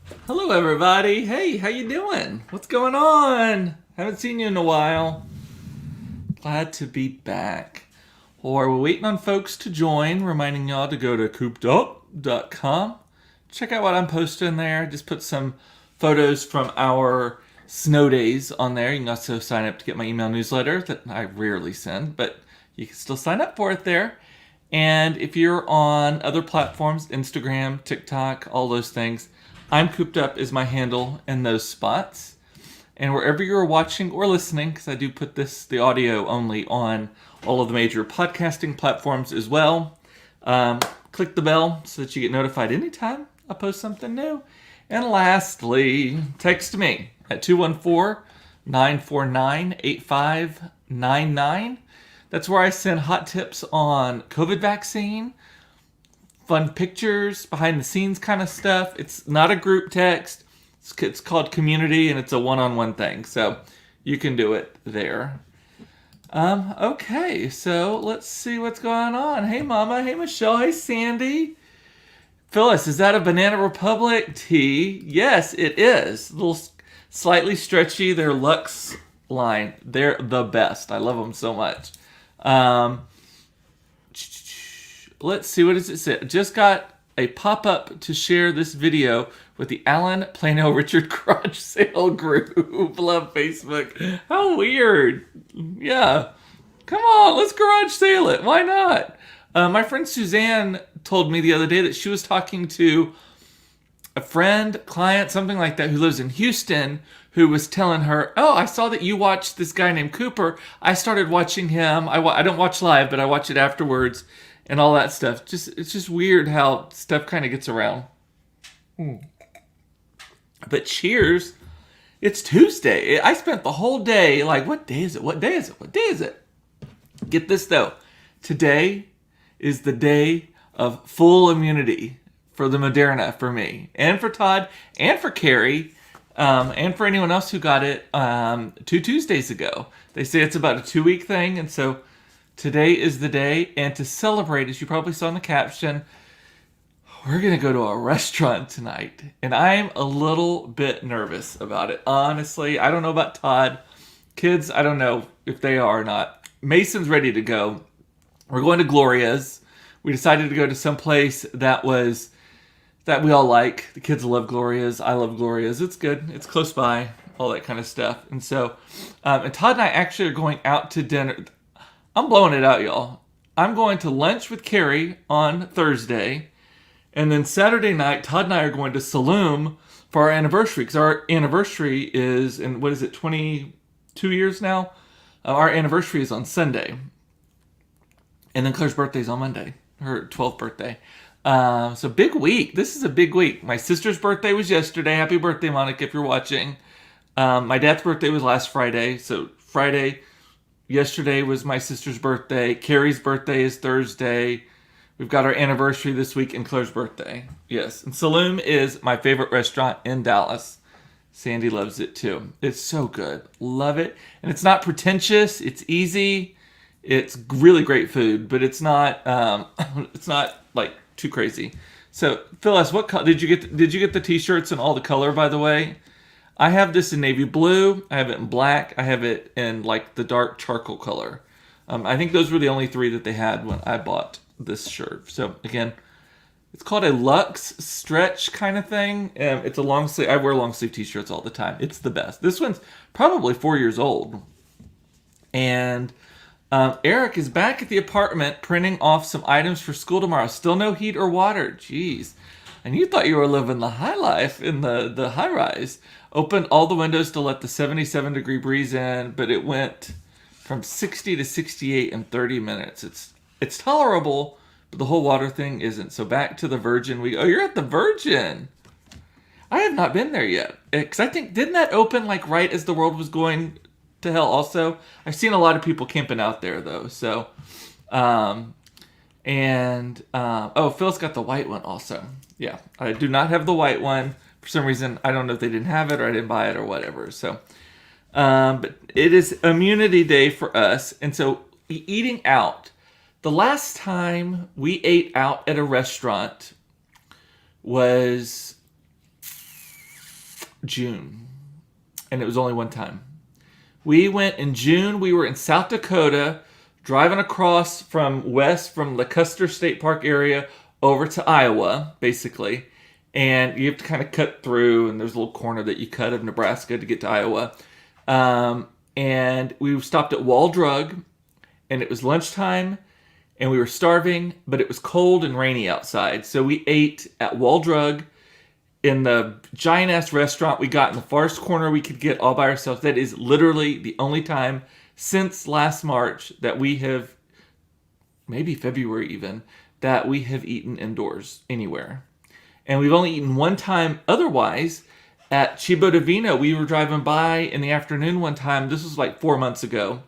Hello, everybody. Hey, how you doing? What's going on? Haven't seen you in a while. Glad to be back. Or we're waiting on folks to join, reminding y'all to go to coopedup.com. Check out what I'm posting there. Just put some photos from our snow days on there. You can also sign up to get my email newsletter that I rarely send, but you can still sign up for it there. And if you're on other platforms, Instagram, TikTok, all those things, I'm Cooped Up is my handle in those spots. And wherever you're watching or listening, because I do put the audio only on all of the major podcasting platforms as well, click the bell so that you get notified anytime I post something new. And lastly, text me at 214-949-8599. That's where I send hot tips on COVID vaccine, fun pictures, behind the scenes kind of stuff. It's not a group text. It's called Community, and it's a one-on-one thing. So you can do it there. Okay, so let's see what's going on. Hey, Mama. Hey, Michelle. Hey, Sandy. Phyllis, is that a Banana Republic tee? Yes, it is. A little slightly stretchy. They're Luxe line. They're the best. I love them so much. Let's see, what does it say? Just got a pop-up to share this video with the Alan Plano Richard garage sale group. Love Facebook. How weird. Yeah. Come on, let's garage sale it. Why not? My friend Suzanne told me the other day that she was talking to a friend, client, something like that, who lives in Houston, who was telling her, oh, I saw that you watched this guy named Cooper. I started watching him. I don't watch live, but I watch it afterwards and all that stuff. It's just weird how stuff kind of gets around. But cheers. It's Tuesday. I spent the whole day like, what day is it? What day is it? What day is it? Get this, though. Today is the day of full immunity for the Moderna for me and for Todd and for Carrie and for anyone else who got it 2 Tuesdays ago. They say it's about a 2-week thing, and so today is the day. And to celebrate, as you probably saw in the caption, we're going to go to a restaurant tonight. And I'm a little bit nervous about it. Honestly, I don't know about Todd. Kids, I don't know if they are or not. Mason's ready to go. We're going to Gloria's. We decided to go to some place that we all like. The kids love Gloria's. I love Gloria's. It's good. It's close by. All that kind of stuff. And so, and Todd and I actually are going out to dinner. I'm blowing it out, y'all. I'm going to lunch with Carrie on Thursday. And then Saturday night, Todd and I are going to Saloom for our anniversary. Because our anniversary is, in, 22 years now? Our anniversary is on Sunday. And then Claire's birthday is on Monday. Her 12th birthday. So big week. This is a big week. My sister's birthday was yesterday. Happy birthday, Monica, if you're watching. My dad's birthday was last Friday. So Friday, yesterday was my sister's birthday. Carrie's birthday is Thursday. We've got our anniversary this week and Claire's birthday. Yes. And Saloom is my favorite restaurant in Dallas. Sandy loves it too. It's so good. Love it. And it's not pretentious. It's easy. It's really great food, but it's not like too crazy. So, Phyllis, what color did you get? Did you get the t-shirts in all the color, by the way? I have this in navy blue. I have it in black. I have it in like the dark charcoal color. I think those were the only 3 that they had when I bought this shirt. So again, it's called a Luxe stretch kind of thing. It's a long sleeve. I wear long sleeve t-shirts all the time. It's the best. This one's probably 4 years old. And Eric is back at the apartment printing off some items for school tomorrow. Still no heat or water. Jeez. And you thought you were living the high life in the high rise. Opened all the windows to let the 77-degree breeze in, but it went from 60 to 68 in 30 minutes. It's tolerable, but the whole water thing isn't. So back to the Virgin. Oh, you're at the Virgin. I have not been there yet. Because I think, didn't that open like right as the world was going to hell also? I've seen a lot of people camping out there though. So, oh, Phil's got the white one also. Yeah, I do not have the white one. For some reason, I don't know if they didn't have it or I didn't buy it or whatever. So, but it is immunity day for us. And so eating out. The last time we ate out at a restaurant was June, and it was only one time. We went in June. We were in South Dakota, driving across from the Custer State Park area over to Iowa, basically. And you have to kind of cut through, and there's a little corner that you cut of Nebraska to get to Iowa. And we stopped at Wall Drug, and it was lunchtime, and we were starving, but it was cold and rainy outside. So we ate at Wall Drug in the giant-ass restaurant we got in the farthest corner we could get all by ourselves. That is literally the only time since last March that we have, maybe February even, that we have eaten indoors anywhere. And we've only eaten one time otherwise at Cibo Divino. We were driving by in the afternoon one time. This was like 4 months ago,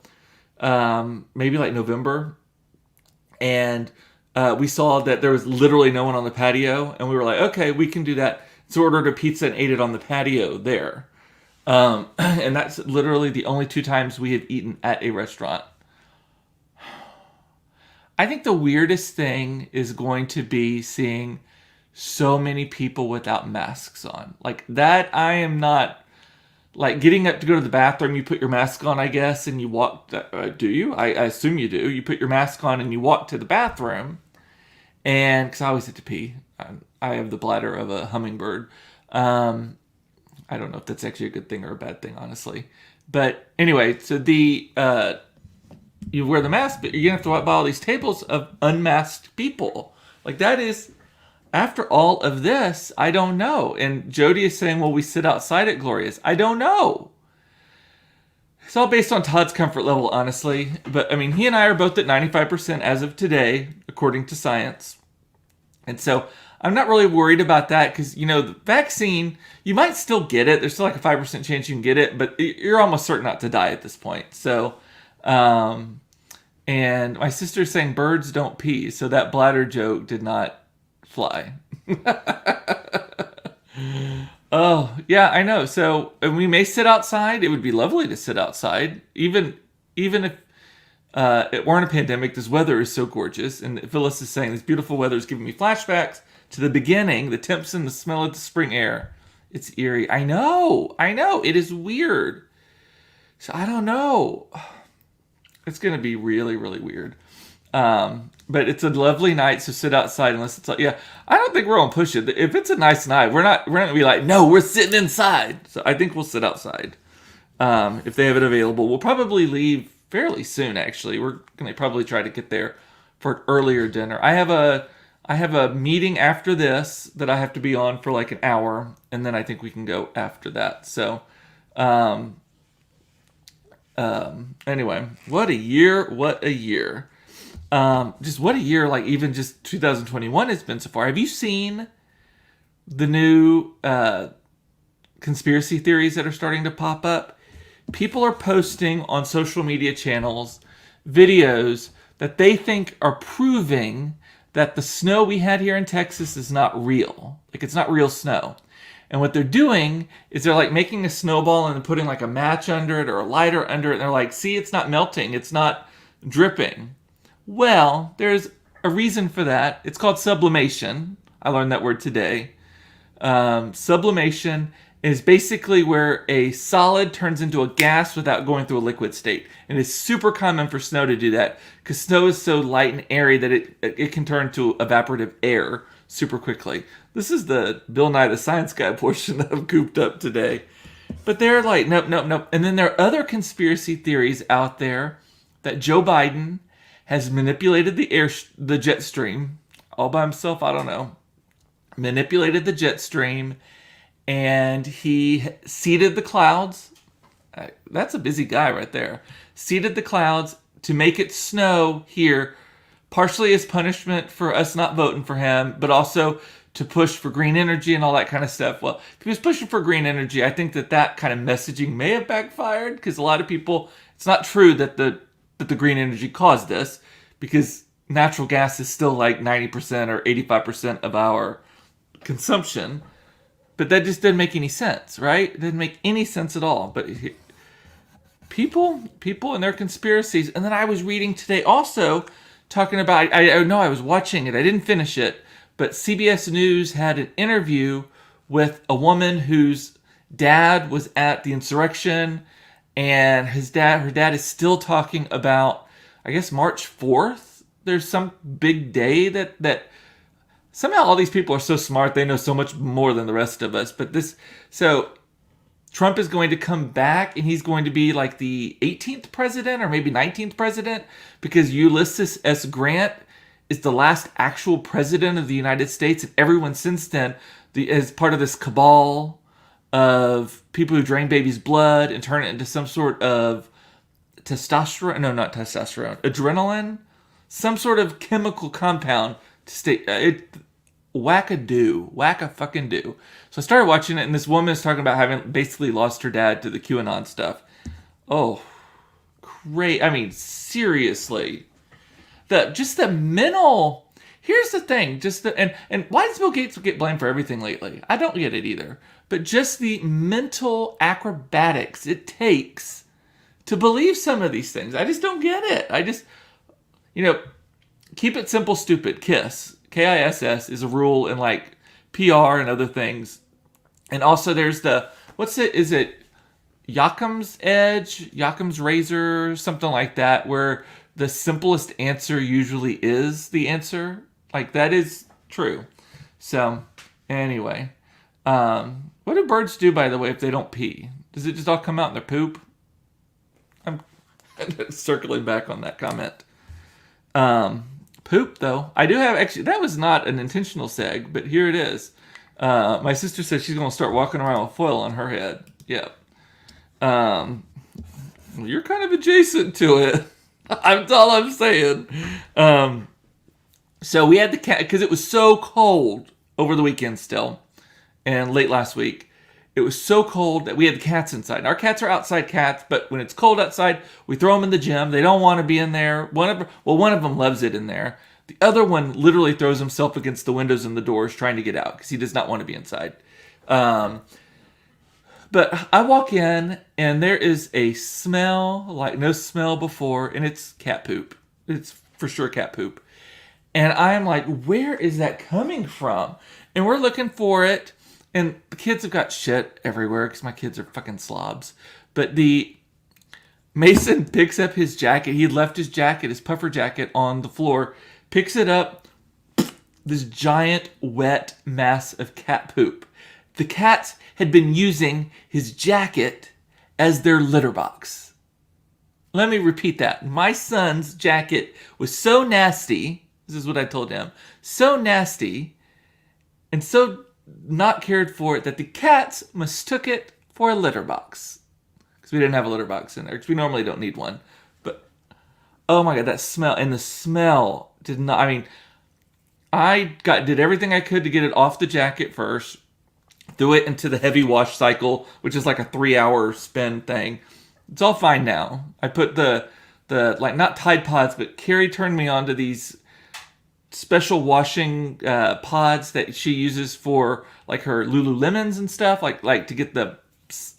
maybe like November. And we saw that there was literally no one on the patio. And we were like, okay, we can do that. So we ordered a pizza and ate it on the patio there. And that's literally the only 2 times we have eaten at a restaurant. I think the weirdest thing is going to be seeing so many people without masks on. Like that, I am not, like getting up to go to the bathroom, you put your mask on, I guess, and you walk, do you? I assume you do. You put your mask on and you walk to the bathroom, and, because I always have to pee. I have the bladder of a hummingbird. I don't know if that's actually a good thing or a bad thing, honestly. But anyway, so you wear the mask, but you're going to have to walk by all these tables of unmasked people. Like that is, after all of this, I don't know. And Jody is saying, well, we sit outside at Gloria's. I don't know. It's all based on Todd's comfort level, honestly. But, I mean, he and I are both at 95% as of today, according to science. And so I'm not really worried about that because, you know, the vaccine, you might still get it. There's still like a 5% chance you can get it, but you're almost certain not to die at this point. So, and my sister's saying birds don't pee, so that bladder joke did not fly. Oh, yeah, I know. So, and we may sit outside. It would be lovely to sit outside, even if it weren't a pandemic. This weather is so gorgeous, and Phyllis is saying this beautiful weather is giving me flashbacks to the beginning, the temps and the smell of the spring air. It's eerie. I know. It is weird. So I don't know. It's going to be really, really weird. But it's a lovely night, so sit outside unless it's like, yeah, I don't think we're going to push it. If it's a nice night, we're not going to be like, no, we're sitting inside. So I think we'll sit outside. If they have it available. We'll probably leave fairly soon, actually. We're going to probably try to get there for an earlier dinner. I have a meeting after this that I have to be on for like an hour, and then I think we can go after that. So, anyway, what a year. Just what a year, like even just 2021 has been so far. Have you seen the new conspiracy theories that are starting to pop up? People are posting on social media channels videos that they think are proving that the snow we had here in Texas is not real. Like it's not real snow. And what they're doing is they're like making a snowball and putting like a match under it or a lighter under it. And they're like, see, it's not melting. It's not dripping. Well, there's a reason for that. It's called sublimation. I learned that word today. Sublimation is basically where a solid turns into a gas without going through a liquid state. And it's super common for snow to do that because snow is so light and airy that it can turn to evaporative air super quickly. This is the Bill Nye the Science Guy portion that I've cooped up today. But they're like, nope. And then there are other conspiracy theories out there that Joe Biden has manipulated the jet stream all by himself. I don't know. Manipulated the jet stream, and he seeded the clouds. That's a busy guy right there. Seeded the clouds to make it snow here, partially as punishment for us not voting for him, but also to push for green energy and all that kind of stuff. Well, if he was pushing for green energy, I think that kind of messaging may have backfired because a lot of people, it's not true that the green energy caused this, because natural gas is still like 90% or 85% of our consumption. But that just didn't make any sense, right? It didn't make any sense at all. But people and their conspiracies. And then I was reading today also talking about, I know I was watching it. I didn't finish it. But CBS News had an interview with a woman who's dad was at the insurrection, and her dad is still talking about, I guess, March 4th. There's some big day that somehow all these people are so smart, they know so much more than the rest of us. So Trump is going to come back, and he's going to be like the 18th president or maybe 19th president, because Ulysses S. Grant is the last actual president of the United States, and everyone since then, as part of this cabal of people who drain babies' blood and turn it into some sort of testosterone. No, not testosterone. Adrenaline. Some sort of chemical compound to stay. Whack-a-fucking-do. So I started watching it, and this woman is talking about having basically lost her dad to the QAnon stuff. Oh, great. I mean, seriously. The mental... Here's the thing, and why does Bill Gates get blamed for everything lately? I don't get it either. But just the mental acrobatics it takes to believe some of these things. I just don't get it. Keep it simple, stupid. KISS. KISS is a rule in like PR and other things. And also there's is it Occam's Edge, Occam's Razor, something like that, where the simplest answer usually is the answer. Like, that is true. So, anyway. What do birds do, by the way, if they don't pee? Does it just all come out in their poop? I'm circling back on that comment. Poop, though. I do have, actually, that was not an intentional seg, but here it is. My sister says she's going to start walking around with foil on her head. Yep. You're kind of adjacent to it. That's all I'm saying. So we had the cat, because it was so cold over the weekend still, and late last week. It was so cold that we had the cats inside. Our cats are outside cats, but when it's cold outside, we throw them in the gym. They don't want to be in there. One of them loves it in there. The other one literally throws himself against the windows and the doors trying to get out because he does not want to be inside. But I walk in, and there is a smell like no smell before, and it's cat poop. It's for sure cat poop. And I'm like, where is that coming from? And we're looking for it. And the kids have got shit everywhere because my kids are fucking slobs. But Mason picks up his jacket. He had left his puffer jacket on the floor. Picks it up. This giant wet mass of cat poop. The cats had been using his jacket as their litter box. Let me repeat that. My son's jacket was so nasty. This is what I told him. So nasty and so not cared for it that the cats mistook it for a litter box. Because we didn't have a litter box in there. Because we normally don't need one. But, oh my God, that smell. And the smell did not, I did everything I could to get it off the jacket first. Threw it into the heavy wash cycle, which is like a 3-hour spin thing. It's all fine now. I put the not Tide Pods, but Carrie turned me on to these special washing pods that she uses for like her Lululemons and stuff, like to get the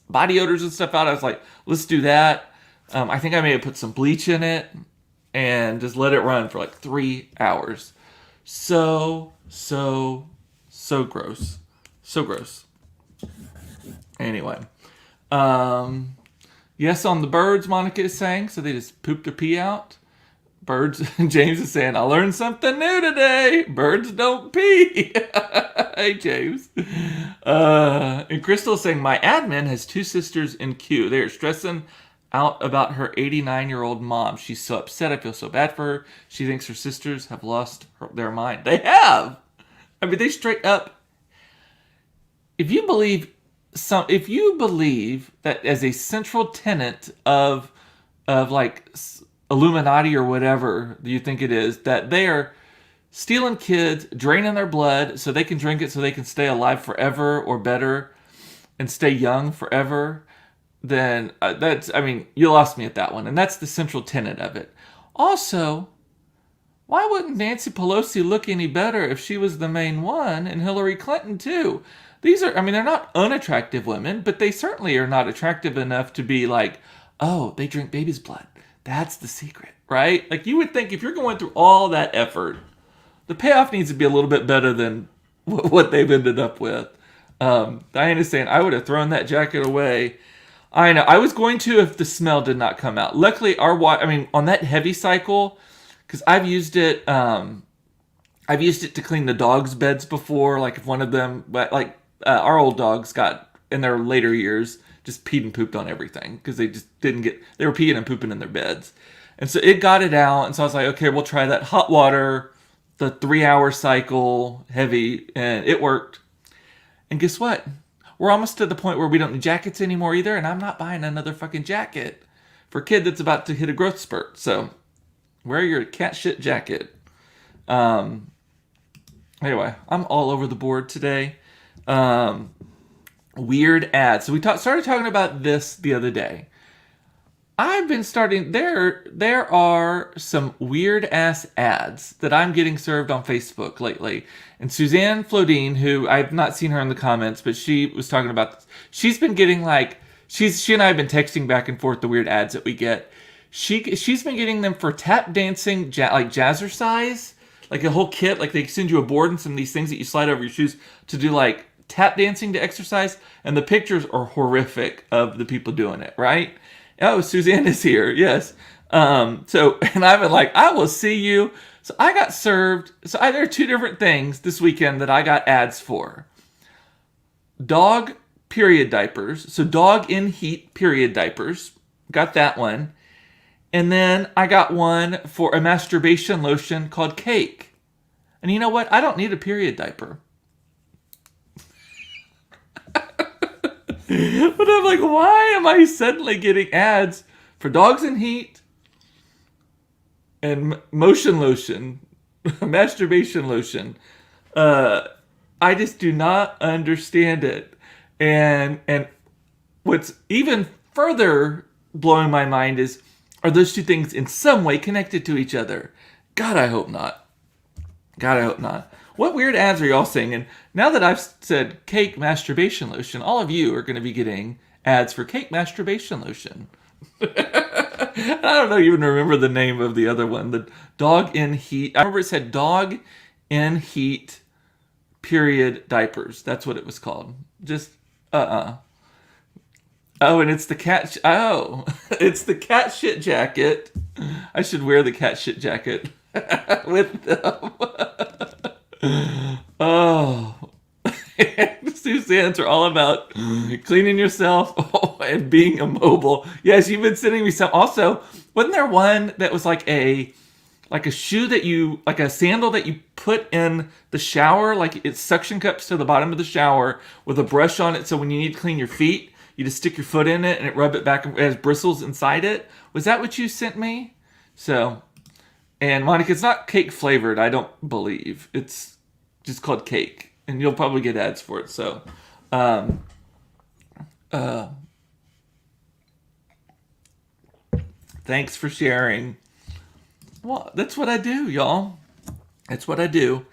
body odors and stuff out. I was like, let's do that. I think I may have put some bleach in it and just let it run for like 3 hours. So gross. So gross. Anyway. Yes, on the birds, Monica is saying, so they just pooped their pee out. Birds, James is saying, I learned something new today. Birds don't pee. Hey, James. And Crystal is saying, my admin has 2 sisters in Q. They are stressing out about her 89-year-old mom. She's so upset. I feel so bad for her. She thinks her sisters have lost their mind. They have. They straight up. If you believe that as a central tenet of like Illuminati or whatever you think it is, that they are stealing kids, draining their blood so they can drink it so they can stay alive forever or better and stay young forever, then you lost me at that one. And that's the central tenet of it. Also, why wouldn't Nancy Pelosi look any better if she was the main one, and Hillary Clinton too? These are, they're not unattractive women, but they certainly are not attractive enough to be like, oh, they drink baby's blood. That's the secret, right? Like, you would think if you're going through all that effort, the payoff needs to be a little bit better than what they've ended up with. Diana's saying, I would have thrown that jacket away. I know. I was going to if the smell did not come out. Luckily, on that heavy cycle, because I've used it to clean the dogs' beds before. Like if one of them, our old dogs got, in their later years, just peed and pooped on everything because they just didn't they were peeing and pooping in their beds. And so it got it out. And so I was like, okay, we'll try that hot water, the 3-hour cycle, heavy, and it worked. And guess what? We're almost to the point where we don't need jackets anymore either, and I'm not buying another fucking jacket for a kid that's about to hit a growth spurt. So wear your cat shit jacket. Anyway, I'm all over the board today. Weird ads. So we started talking about this the other day. I've been starting, there are some weird ass ads that I'm getting served on Facebook lately. And Suzanne Flodine, who I've not seen her in the comments, but she was talking about this. She's been getting she and I have been texting back and forth the weird ads that we get. She's been getting them for tap dancing, like jazzercise, like a whole kit. Like they send you a board and some of these things that you slide over your shoes to do like tap dancing to exercise. And the pictures are horrific of the people doing it, right? Oh, Suzanne is here. Yes. And I've been like, I will see you. So I got served. There are 2 different things this weekend that I got ads for. Dog period diapers. So dog in heat period diapers. Got that one. And then I got one for a masturbation lotion called Cake. And you know what? I don't need a period diaper. But I'm like, why am I suddenly getting ads for dogs in heat and motion lotion, masturbation lotion? I just do not understand it. And what's even further blowing my mind is, are those 2 things in some way connected to each other? God, I hope not. God, I hope not. What weird ads are y'all seeing? And now that I've said Cake masturbation lotion, all of you are going to be getting ads for Cake masturbation lotion. I don't even remember the name of the other one. The dog in heat. I remember it said dog in heat period diapers. That's what it was called. Just, Oh, and it's the cat. It's the cat shit jacket. I should wear the cat shit jacket with them. Oh, Suzanne's are all about cleaning yourself and being immobile. Yes, you've been sending me some. Also, wasn't there one that was like a shoe like a sandal that you put in the shower, like it's suction cups to the bottom of the shower with a brush on it, so when you need to clean your feet, you just stick your foot in it and it rub it back. It has bristles inside it. Was that what you sent me? So, and Monica, it's not Cake flavored, I don't believe. It's just called Cake, and you'll probably get ads for it. So, thanks for sharing. Well, that's what I do, y'all. That's what I do.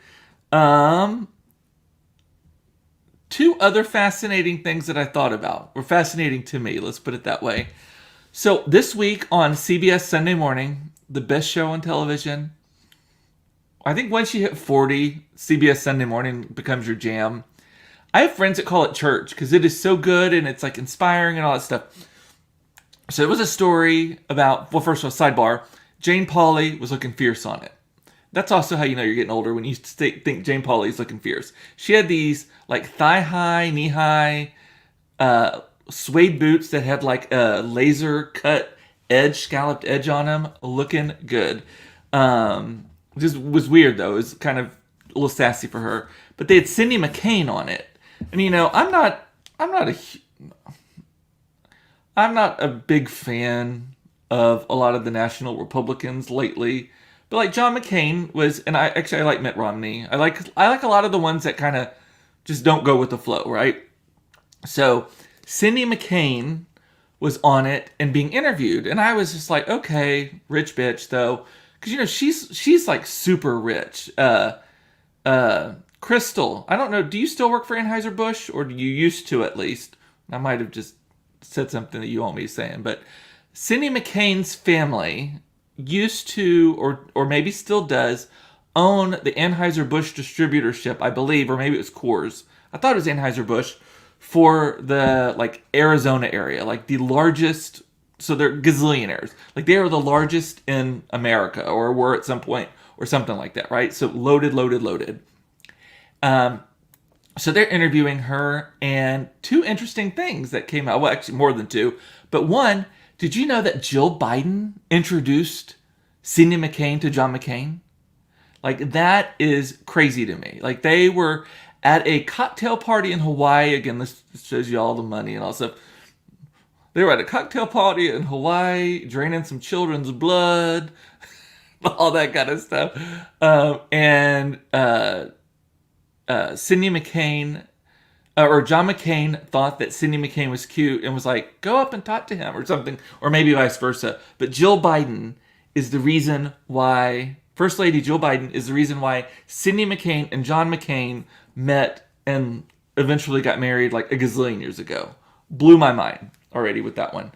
2 other fascinating things that I thought about, or fascinating to me, let's put it that way. So this week on CBS Sunday Morning, the best show on television, I think once you hit 40, CBS Sunday Morning becomes your jam. I have friends that call it church because it is so good and it's like inspiring and all that stuff. So it was a story about, well, first of all, sidebar, Jane Pauley was looking fierce on it. That's also how you know you're getting older, when you think Jane Pauley's looking fierce. She had these like thigh-high, knee-high suede boots that had like a laser cut edge, scalloped edge on them, looking good. Just was weird though. It was kind of a little sassy for her. But they had Cindy McCain on it. And you know, I'm not a big fan of a lot of the national Republicans lately. But like John McCain was, and I like Mitt Romney. I like a lot of the ones that kind of just don't go with the flow, right? So Cindy McCain was on it and being interviewed, and I was just like, okay, rich bitch though, because you know she's like super rich. Crystal, I don't know. Do you still work for Anheuser-Busch, or do you used to at least? I might have just said something that you want me saying, but Cindy McCain's family used to, or maybe still does, own the Anheuser-Busch distributorship, I believe, or maybe it was Coors. I thought it was Anheuser-Busch, for the like Arizona area, like the largest. So they're gazillionaires. Like they are the largest in America, or were at some point, or something like that, right? So loaded, loaded, loaded. So they're interviewing her, and two interesting things that came out. Well, actually more than two, but one. Did you know that Jill Biden introduced Cindy McCain to John McCain? Like, that is crazy to me. Like, they were at a cocktail party in Hawaii. Again, this shows you all the money and all stuff. They were at a cocktail party in Hawaii, draining some children's blood, all that kind of stuff. And Cindy McCain, or John McCain, thought that Cindy McCain was cute and was like, go up and talk to him or something, or maybe vice versa. But Jill Biden is the reason why, First Lady Jill Biden is the reason why Cindy McCain and John McCain met and eventually got married like a gazillion years ago. Blew my mind already with that one.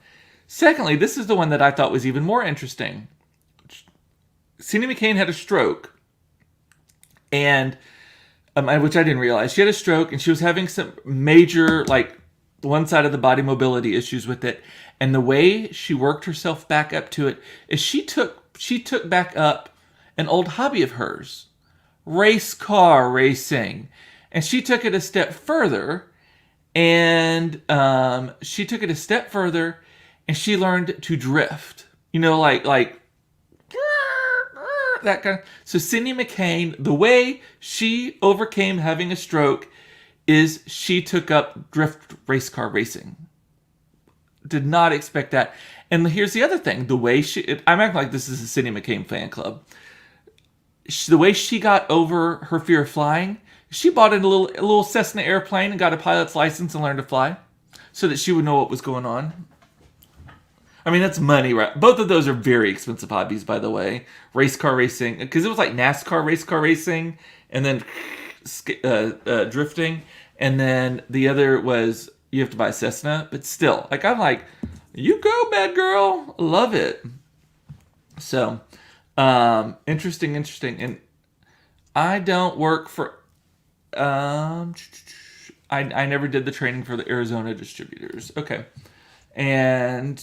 Secondly, this is the one that I thought was even more interesting. Cindy McCain had a stroke, and which I didn't realize. She had a stroke, and she was having some major, like, one side of the body mobility issues with it. And the way she worked herself back up to it is she took back up an old hobby of hers, race car racing. And she took it a step further, and she learned to drift. You know, like that kind of. So Cindy McCain, the way she overcame having a stroke is she took up drift race car racing. Did not expect that. And here's the other thing: the way I'm acting like this is a Cindy McCain fan club. The way she got over her fear of flying, she bought a little Cessna airplane and got a pilot's license and learned to fly, so that she would know what was going on. I mean, that's money, right? Both of those are very expensive hobbies, by the way. Race car racing, because it was like NASCAR race car racing, and then drifting, and then the other was you have to buy a Cessna. But still, like, I'm like, you go, bad girl, love it. So, interesting, and I don't work for. I never did the training for the Arizona distributors. Okay, and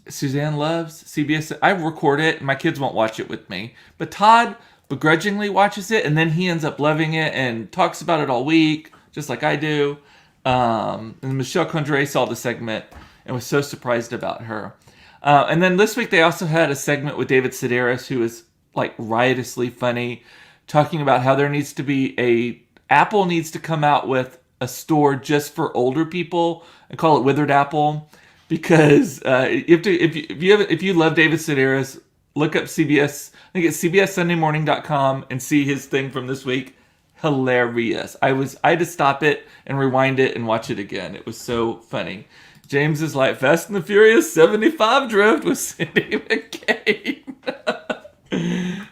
Suzanne loves CBS. I record it, and my kids won't watch it with me. But Todd begrudgingly watches it, and then he ends up loving it and talks about it all week, just like I do. And Michelle Condrey saw the segment and was so surprised about her. And then this week they also had a segment with David Sedaris, who is like riotously funny, talking about how there needs to be Apple needs to come out with a store just for older people and call it Withered Apple. Because if you love David Sedaris, look up CBS. I think it's CBSSundayMorning.com and see his thing from this week. Hilarious. I had to stop it and rewind it and watch it again. It was so funny. James is like, Fast and the Furious 75 drift with Cindy McCain.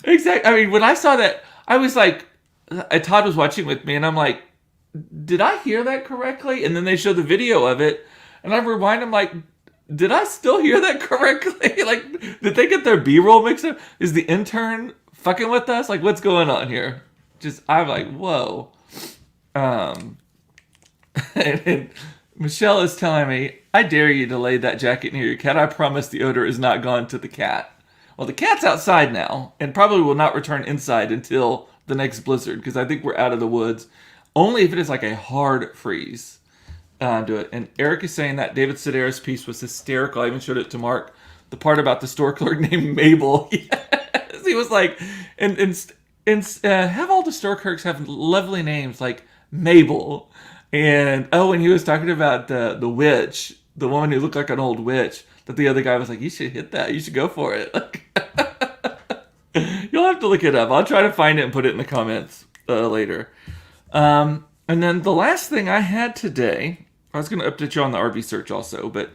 Exactly. I mean, when I saw that, I was like, Todd was watching with me, and I'm like, did I hear that correctly? And then they show the video of it. And I rewind, I'm like, did I still hear that correctly? Like, did they get their B-roll mixed up? Is the intern fucking with us? Like, what's going on here? I'm like, whoa. And Michelle is telling me, I dare you to lay that jacket near your cat. I promise the odor is not gone to the cat. Well, the cat's outside now, and probably will not return inside until the next blizzard, because I think we're out of the woods. Only if it is like a hard freeze. Do it. And Eric is saying that David Sedaris piece was hysterical. I even showed it to Mark. The part about the store clerk named Mabel. Yes, he was like, and have all the store clerks have lovely names like Mabel, and and he was talking about the witch, the woman who looked like an old witch. That the other guy was like, you should hit that. You should go for it. You'll have to look it up. I'll try to find it and put it in the comments later. And then the last thing I had today. I was going to update you on the RV search also, but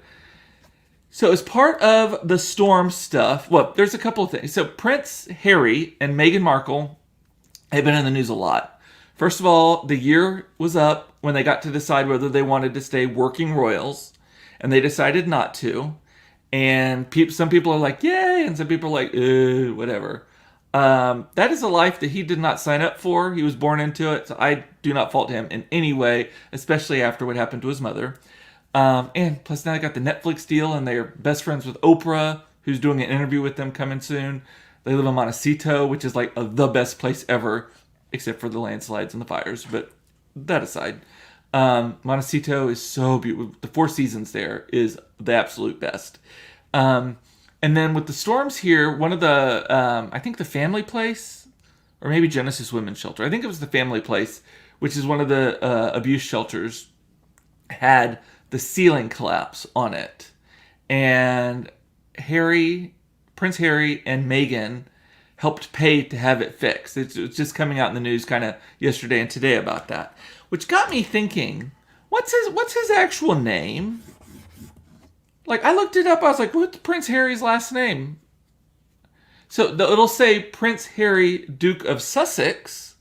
so as part of the storm stuff, well, there's a couple of things. So Prince Harry and Meghan Markle have been in the news a lot. First of all, the year was up when they got to decide whether they wanted to stay working royals, and they decided not to. And some people are like, yay, and some people are like, whatever. That is a life that he did not sign up for. He was born into it, so I do not fault him in any way, especially after what happened to his mother. And plus now they got the Netflix deal, and they're best friends with Oprah, who's doing an interview with them coming soon. They live in Montecito, which is like the best place ever, except for the landslides and the fires. But that aside, Montecito is so beautiful. The Four Seasons there is the absolute best. And then with the storms here, one of the, I think the Family Place, or maybe Genesis Women's Shelter, I think it was the Family Place, which is one of the abuse shelters, had the ceiling collapse on it. And Prince Harry and Meghan helped pay to have it fixed. It's just coming out in the news kind of yesterday and today about that. Which got me thinking, what's his actual name? Like, I looked it up. I was like, what's Prince Harry's last name? So it'll say Prince Harry, Duke of Sussex,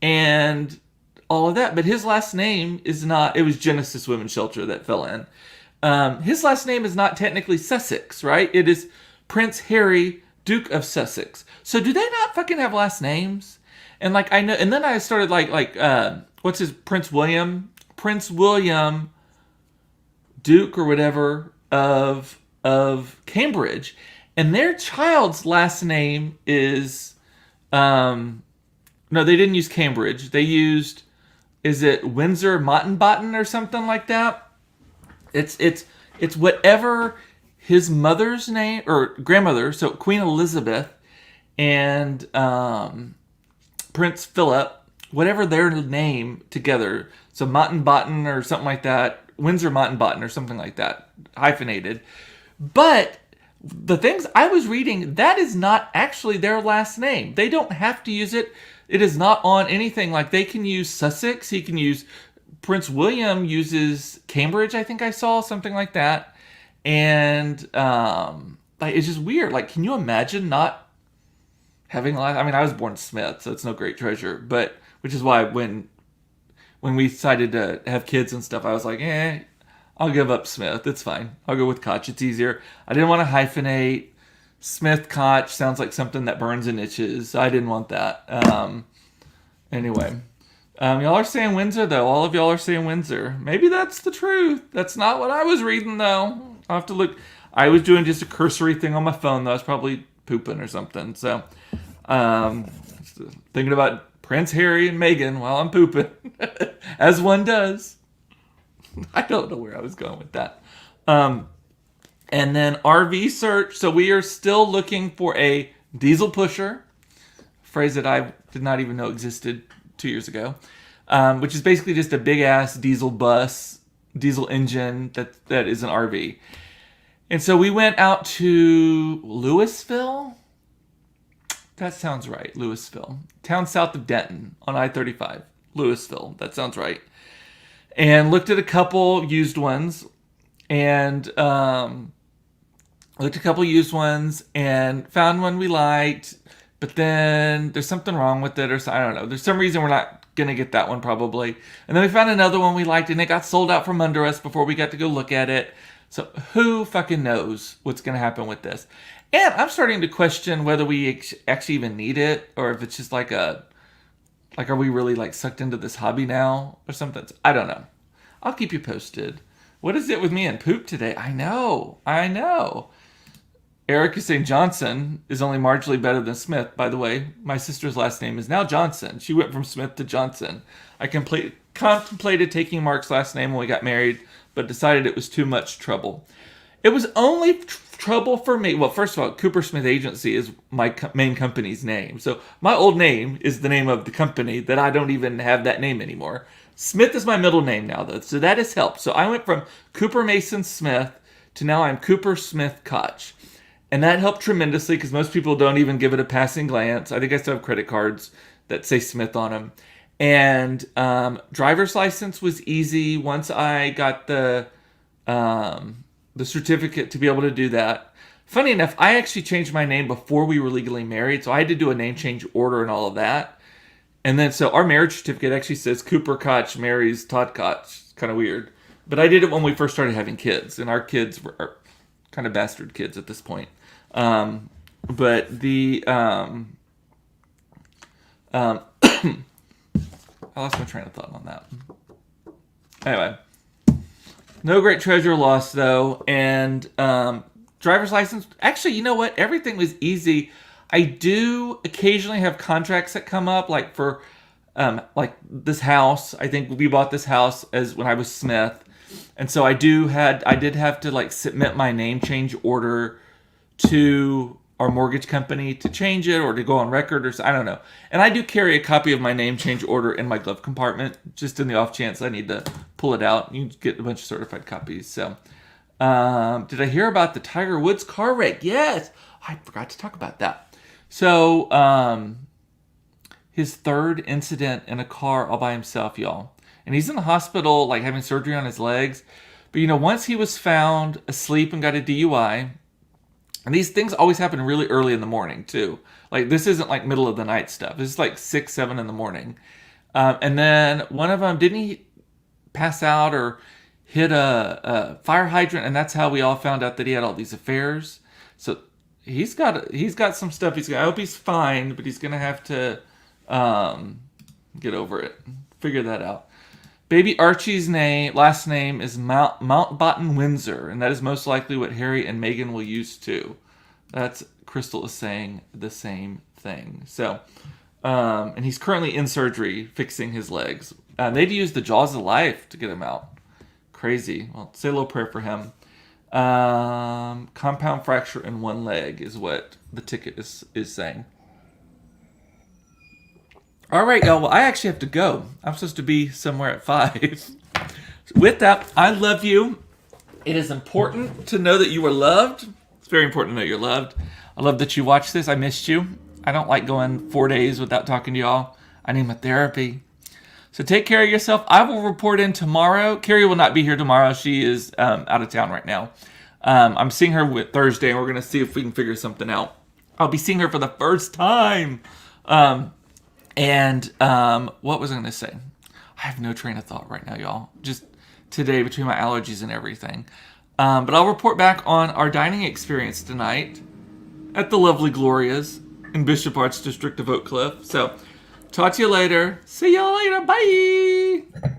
and all of that. But his last name is not. It was Genesis Women's Shelter that fell in. His last name is not technically Sussex, right? It is Prince Harry, Duke of Sussex. So do they not fucking have last names? And like I know, and then I started what's his Prince William? Prince William, Duke or whatever of Cambridge, and their child's last name is no, they didn't use Cambridge. They used, is it Windsor Mountbatten or something like that? It's whatever his mother's name or grandmother. So Queen Elizabeth and Prince Philip, whatever their name together. So Mountbatten or something like that. Windsor Mountbatten or something like that, hyphenated. But the things I was reading, that is not actually their last name. They don't have to use it. It is not on anything. Like, they can use Sussex. He can use, Prince William uses Cambridge, I think I saw, something like that. And it's just weird. Like, can you imagine not having a last? I mean, I was born Smith, so it's no great treasure. But which is why when we decided to have kids and stuff, I was like, I'll give up Smith. It's fine. I'll go with Koch. It's easier. I didn't want to hyphenate. Smith Koch sounds like something that burns and itches. So I didn't want that. Anyway, y'all are saying Windsor, though. All of y'all are saying Windsor. Maybe that's the truth. That's not what I was reading, though. I'll have to look. I was doing just a cursory thing on my phone, though. I was probably pooping or something. So, thinking about Prince Harry and Meghan while I'm pooping, as one does. I don't know where I was going with that. And then RV search. So we are still looking for a diesel pusher, a phrase that I did not even know existed 2 years ago, which is basically just a big ass diesel bus, diesel engine that is an RV. And so we went out to Louisville. That sounds right. Louisville. Town south of Denton on I-35. Louisville. That sounds right. And looked at a couple used ones. And and found one we liked. But then there's something wrong with it, or I don't know. There's some reason we're not going to get that one probably. And then we found another one we liked, and it got sold out from under us before we got to go look at it. So who fucking knows what's going to happen with this? And I'm starting to question whether we actually even need it, or if it's just are we really like sucked into this hobby now or something? I don't know. I'll keep you posted. What is it with me and poop today? I know. Eric is saying Johnson is only marginally better than Smith. By the way, my sister's last name is now Johnson. She went from Smith to Johnson. I contemplated taking Mark's last name when we got married, but decided it was too much trouble. It was only trouble for me. Well, first of all, Cooper Smith Agency is my main company's name. So my old name is the name of the company that I don't even have that name anymore. Smith is my middle name now, though. So that has helped. So I went from Cooper Mason Smith to now I'm Cooper Smith Koch. And that helped tremendously because most people don't even give it a passing glance. I think I still have credit cards that say Smith on them. And driver's license was easy once I got the certificate to be able to do that. Funny enough, I actually changed my name before we were legally married, so I had to do a name change order and all of that. And then, so our marriage certificate actually says Cooper Koch marries Todd Koch. It's kind of weird. But I did it when we first started having kids, and our kids were kind of bastard kids at this point. But the I lost my train of thought on that. Anyway, no great treasure lost though, and driver's license. Actually, you know what? Everything was easy. I do occasionally have contracts that come up, like for like this house. I think we bought this house as when I was Smith, and so I did have to like submit my name change order to our mortgage company to change it or to go on record, or I don't know. And I do carry a copy of my name change order in my glove compartment, just in the off chance I need to pull it out. You can get a bunch of certified copies. So, did I hear about the Tiger Woods car wreck? Yes, I forgot to talk about that. So, his third incident in a car all by himself, y'all. And he's in the hospital, like having surgery on his legs. But once he was found asleep and got a DUI. And these things always happen really early in the morning, too. Like, this isn't like middle of the night stuff. This is like 6, 7 in the morning. And then one of them, didn't he pass out or hit a fire hydrant? And that's how we all found out that he had all these affairs. So he's got some stuff. I hope he's fine, but he's going to have to get over it. Figure that out. Baby Archie's last name is Mountbatten Windsor, and that is most likely what Harry and Meghan will use too. That's Crystal is saying the same thing. So, and he's currently in surgery fixing his legs. They'd use the jaws of life to get him out. Crazy. Well, say a little prayer for him. Compound fracture in one leg is what the ticket is saying. All right, y'all. Well, I actually have to go. I'm supposed to be somewhere at 5. With that, I love you. It is important to know that you are loved. It's very important to know you're loved. I love that you watched this. I missed you. I don't like going 4 days without talking to y'all. I need my therapy. So take care of yourself. I will report in tomorrow. Carrie will not be here tomorrow. She is out of town right now. I'm seeing her Thursday, and we're going to see if we can figure something out. I'll be seeing her for the first time. And what was I going to say? I have no train of thought right now, y'all. Just today, between my allergies and everything. But I'll report back on our dining experience tonight at the lovely Gloria's in Bishop Arts District of Oak Cliff. So, talk to you later. See y'all later. Bye.